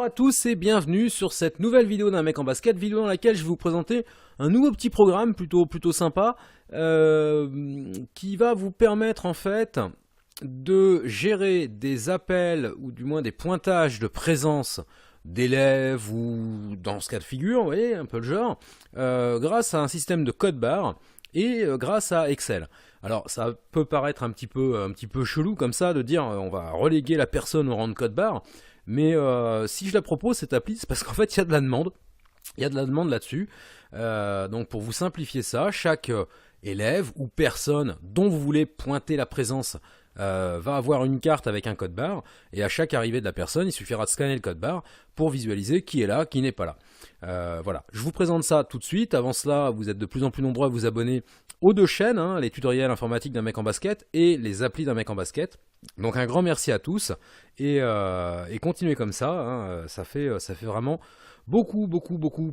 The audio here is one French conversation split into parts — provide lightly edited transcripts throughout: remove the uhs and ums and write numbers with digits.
à tous et bienvenue sur cette nouvelle vidéo d'un mec en basket, vidéo dans laquelle je vais vous présenter un nouveau petit programme plutôt sympa qui va vous permettre en fait de gérer des appels ou du moins des pointages de présence d'élèves ou dans ce cas de figure, vous voyez un peu le genre, grâce à un système de code barre et grâce à Excel. Alors ça peut paraître un petit peu chelou comme ça de dire on va reléguer la personne au rang de code barre, mais si je la propose cette appli, c'est parce qu'en fait il y a de la demande. Il y a de la demande là-dessus. Donc pour vous simplifier ça, chaque élève ou personne dont vous voulez pointer la présence va avoir une carte avec un code barre, et à chaque arrivée de la personne, il suffira de scanner le code barre pour visualiser qui est là, qui n'est pas là. Voilà, je vous présente ça tout de suite. Avant cela, vous êtes de plus en plus nombreux à vous abonner aux deux chaînes, hein, les tutoriels informatiques d'un mec en basket et les applis d'un mec en basket. Donc un grand merci à tous et continuez comme ça, hein, ça fait vraiment beaucoup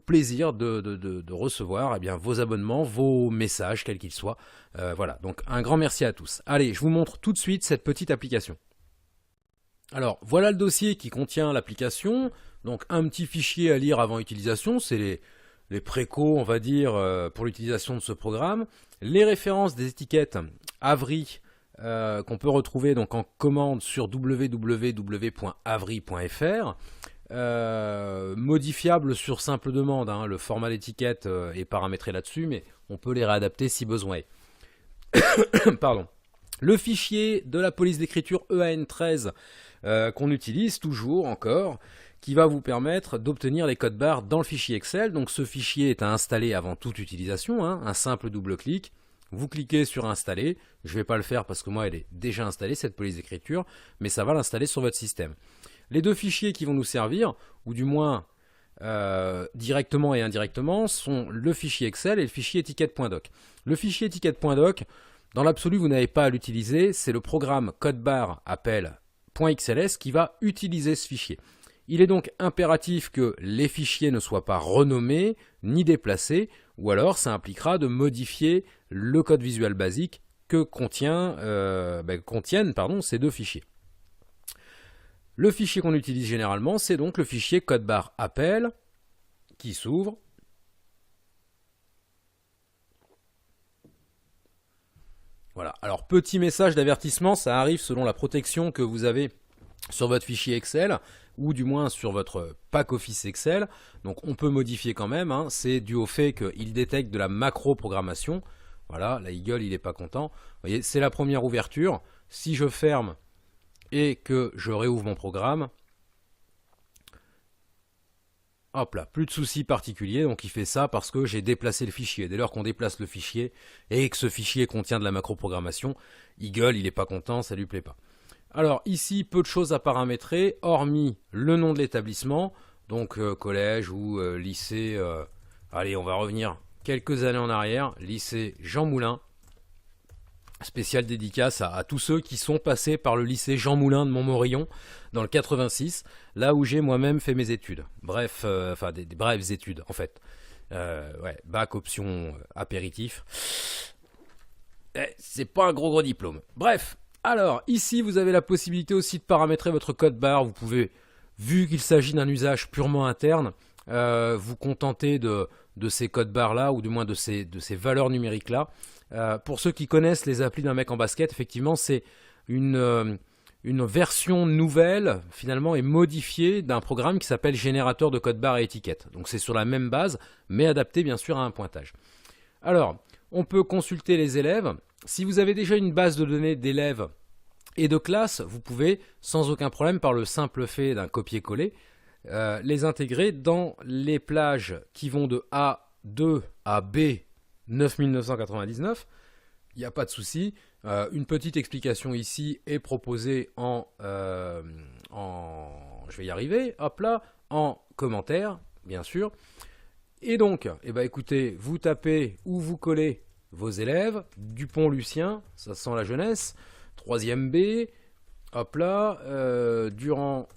plaisir de recevoir vos abonnements, vos messages, quels qu'ils soient. Voilà, donc un grand merci à tous. Allez, je vous montre tout de suite cette petite application. Alors, voilà le dossier qui contient l'application. Donc, un petit fichier à lire avant utilisation, c'est les précaux, on va dire, pour l'utilisation de ce programme. Les références des étiquettes Avri qu'on peut retrouver donc en commande sur www.avri.fr. Modifiable sur simple demande, hein, le format d'étiquette est paramétré là-dessus, mais on peut les réadapter si besoin est. Pardon. Le fichier de la police d'écriture EAN13 qu'on utilise toujours encore, qui va vous permettre d'obtenir les codes barres dans le fichier Excel. Donc ce fichier est à installer avant toute utilisation, hein, un simple double-clic. Vous cliquez sur installer, je ne vais pas le faire parce que moi elle est déjà installée cette police d'écriture, mais ça va l'installer sur votre système. Les deux fichiers qui vont nous servir, ou du moins directement et indirectement, sont le fichier Excel et le fichier étiquette.doc. Le fichier étiquette.doc, dans l'absolu vous n'avez pas à l'utiliser, c'est le programme codebarre appel.xls qui va utiliser ce fichier. Il est donc impératif que les fichiers ne soient pas renommés ni déplacés, ou alors ça impliquera de modifier le code visuel basique que contiennent ces deux fichiers. Le fichier qu'on utilise généralement, c'est donc le fichier codebarre appel qui s'ouvre. Voilà, alors petit message d'avertissement, ça arrive selon la protection que vous avez sur votre fichier Excel, ou du moins sur votre pack Office Excel. Donc on peut modifier quand même, hein. C'est dû au fait qu'il détecte de la macro-programmation. Voilà, là il gueule, il n'est pas content. Vous voyez, c'est la première ouverture. Si je ferme et que je réouvre mon programme, hop là, plus de soucis particuliers. Donc il fait ça parce que j'ai déplacé le fichier. Dès lors qu'on déplace le fichier et que ce fichier contient de la macro-programmation, il gueule, il n'est pas content, ça lui plaît pas. Alors ici, peu de choses à paramétrer, hormis le nom de l'établissement, donc collège ou lycée, allez on va revenir quelques années en arrière, lycée Jean Moulin, spécial dédicace à tous ceux qui sont passés par le lycée Jean Moulin de Montmorillon dans le 86, là où j'ai moi-même fait mes études, bref, enfin des brèves études en fait, ouais, bac option apéritif, c'est pas un gros diplôme, bref. Alors, ici, vous avez la possibilité aussi de paramétrer votre code barre. Vous pouvez, vu qu'il s'agit d'un usage purement interne, vous contenter de ces codes barres-là, ou du moins de ces valeurs numériques-là. Pour ceux qui connaissent les applis d'un mec en basket, effectivement, c'est une version nouvelle, finalement, et modifiée d'un programme qui s'appelle générateur de code barre et étiquette. Donc, c'est sur la même base, mais adapté, bien sûr, à un pointage. Alors, on peut consulter les élèves. Si vous avez déjà une base de données d'élèves et de classes, vous pouvez, sans aucun problème, par le simple fait d'un copier-coller, les intégrer dans les plages qui vont de A2 à B 9999. Il n'y a pas de souci. Une petite explication ici est proposée je vais y arriver, hop là, en commentaire, bien sûr. Et donc, écoutez, vous tapez ou vous collez vos élèves, Dupont Lucien, ça sent la jeunesse, 3e B, hop là, Durand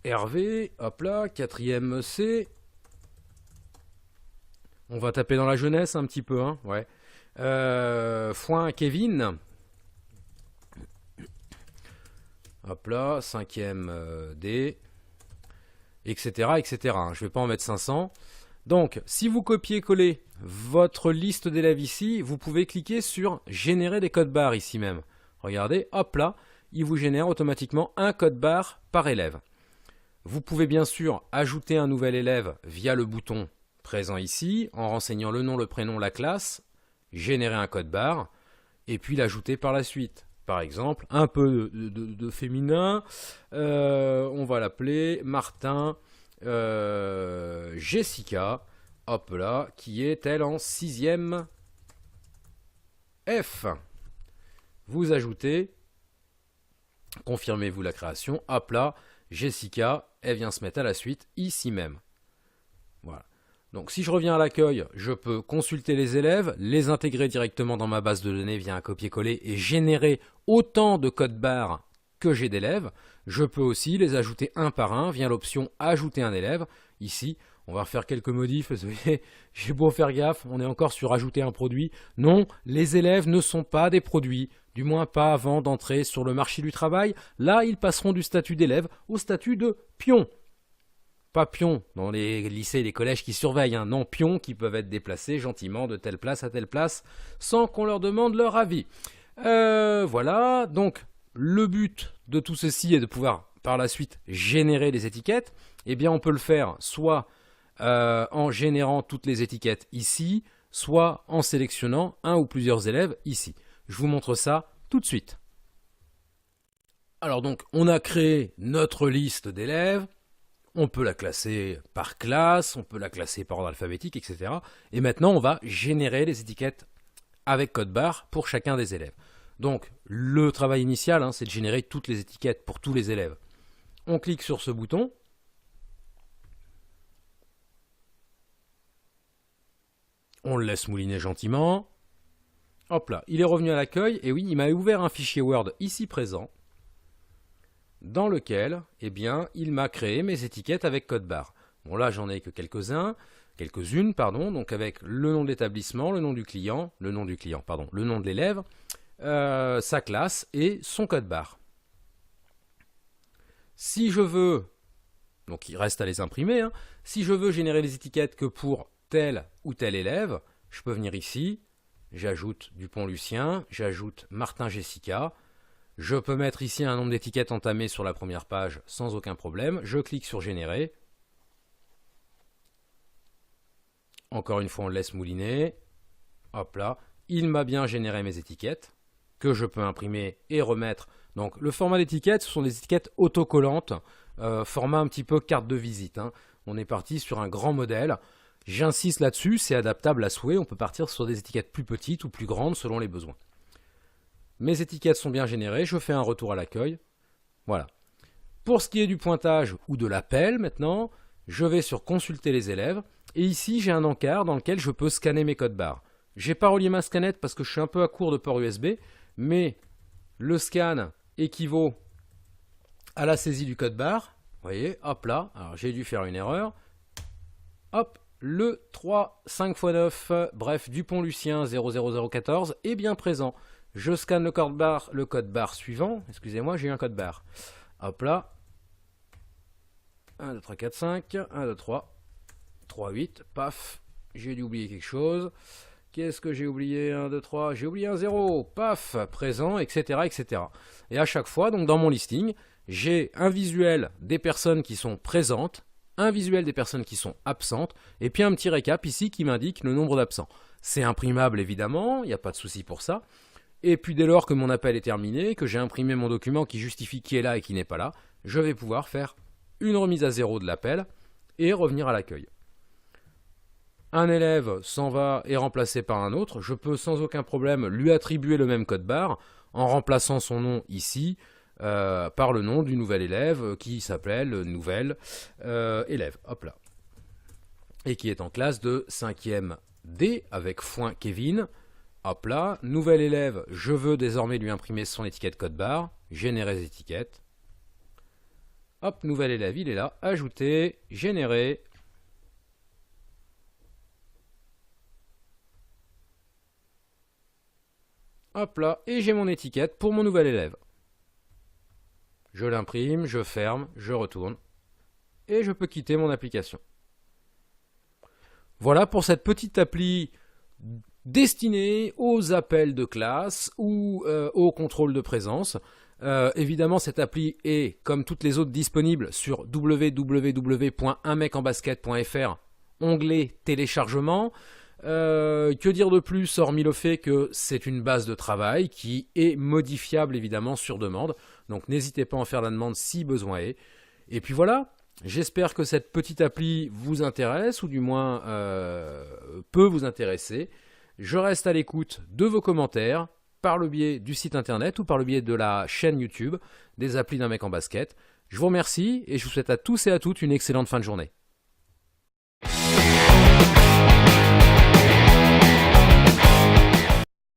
Hervé, hop là, 4e C, on va taper dans la jeunesse un petit peu, hein, ouais, Foin Kevin, hop là, 5e D, etc., etc. Je ne vais pas en mettre 500. Donc, si vous copiez-collez votre liste d'élèves ici, vous pouvez cliquer sur « Générer des codes barres » ici même. Regardez, hop là, il vous génère automatiquement un code barre par élève. Vous pouvez bien sûr ajouter un nouvel élève via le bouton présent ici, en renseignant le nom, le prénom, la classe, générer un code barre, et puis l'ajouter par la suite. Par exemple, un peu de féminin, on va l'appeler Martin, Jessica, hop là, qui est elle en 6e F. Vous ajoutez, confirmez-vous la création, hop là, Jessica, elle vient se mettre à la suite, ici même. Voilà. Donc si je reviens à l'accueil, je peux consulter les élèves, les intégrer directement dans ma base de données via un copier-coller et générer autant de codes barres que j'ai d'élèves. Je peux aussi les ajouter un par un via l'option ajouter un élève. Ici, on va refaire quelques modifs, vous voyez, j'ai beau faire gaffe, on est encore sur ajouter un produit. Non, les élèves ne sont pas des produits, du moins pas avant d'entrer sur le marché du travail. Là, ils passeront du statut d'élève au statut de pion. Pas pions dans les lycées et les collèges qui surveillent, non, pions qui peuvent être déplacés gentiment de telle place à telle place sans qu'on leur demande leur avis. Voilà, donc le but de tout ceci est de pouvoir par la suite générer des étiquettes. Eh bien on peut le faire soit en générant toutes les étiquettes ici, soit en sélectionnant un ou plusieurs élèves ici. Je vous montre ça tout de suite. Alors donc on a créé notre liste d'élèves. On peut la classer par classe, on peut la classer par ordre alphabétique, etc. Et maintenant, on va générer les étiquettes avec code barre pour chacun des élèves. Donc, le travail initial, c'est de générer toutes les étiquettes pour tous les élèves. On clique sur ce bouton. On le laisse mouliner gentiment. Hop là, il est revenu à l'accueil. Et oui, il m'a ouvert un fichier Word ici présent, dans lequel, eh bien, il m'a créé mes étiquettes avec code barre. Bon là, j'en ai que quelques-unes, pardon, donc avec le nom de l'établissement, le nom du client, le nom de l'élève, sa classe et son code barre. Si je veux, donc il reste à les imprimer, si je veux générer les étiquettes que pour tel ou tel élève, je peux venir ici, j'ajoute Dupont-Lucien, j'ajoute Martin-Jessica. Je peux mettre ici un nombre d'étiquettes entamées sur la première page sans aucun problème. Je clique sur générer. Encore une fois, on le laisse mouliner. Hop là, il m'a bien généré mes étiquettes que je peux imprimer et remettre. Donc le format d'étiquettes, ce sont des étiquettes autocollantes, format un petit peu carte de visite. On est parti sur un grand modèle. J'insiste là-dessus, c'est adaptable à souhait. On peut partir sur des étiquettes plus petites ou plus grandes selon les besoins. Mes étiquettes sont bien générées, je fais un retour à l'accueil. Voilà. Pour ce qui est du pointage ou de l'appel maintenant, je vais sur consulter les élèves. Et ici, j'ai un encart dans lequel je peux scanner mes codes barres. Je n'ai pas relié ma scanette parce que je suis un peu à court de port USB, mais le scan équivaut à la saisie du code barre. Vous voyez, hop là, alors j'ai dû faire une erreur. Hop, le 3, 5 x 9, bref, Dupont-Lucien 00014 est bien présent. Je scanne le code barre suivant. Excusez-moi, j'ai eu un code barre. Hop là. 1, 2, 3, 4, 5. 1, 2, 3. 3, 8. Paf. J'ai dû oublier quelque chose. Qu'est-ce que j'ai oublié? 1, 2, 3. J'ai oublié un 0. Paf. Présent, etc., etc. Et à chaque fois, donc dans mon listing, j'ai un visuel des personnes qui sont présentes, un visuel des personnes qui sont absentes, et puis un petit récap ici qui m'indique le nombre d'absents. C'est imprimable évidemment, il n'y a pas de souci pour ça. Et puis dès lors que mon appel est terminé, que j'ai imprimé mon document qui justifie qui est là et qui n'est pas là, je vais pouvoir faire une remise à zéro de l'appel et revenir à l'accueil. Un élève s'en va et est remplacé par un autre, je peux sans aucun problème lui attribuer le même code barre en remplaçant son nom ici par le nom du nouvel élève qui s'appelle nouvel élève. Hop là. Et qui est en classe de 5e D avec foin Kevin. Hop là, nouvel élève, je veux désormais lui imprimer son étiquette code barre, générer les étiquettes. Hop, nouvel élève, il est là, ajouter, générer. Hop là, et j'ai mon étiquette pour mon nouvel élève. Je l'imprime, je ferme, je retourne. et je peux quitter mon application. Voilà pour cette petite appli destinée aux appels de classe ou au contrôle de présence. Évidemment, cette appli est, comme toutes les autres, disponible sur www.unmecenbasket.fr, onglet téléchargement. Que dire de plus, hormis le fait que c'est une base de travail qui est modifiable évidemment sur demande. Donc n'hésitez pas à en faire la demande si besoin est. Et puis voilà, j'espère que cette petite appli vous intéresse, ou du moins peut vous intéresser. Je reste à l'écoute de vos commentaires, par le biais du site internet ou par le biais de la chaîne YouTube des applis d'un mec en basket. Je vous remercie et je vous souhaite à tous et à toutes une excellente fin de journée.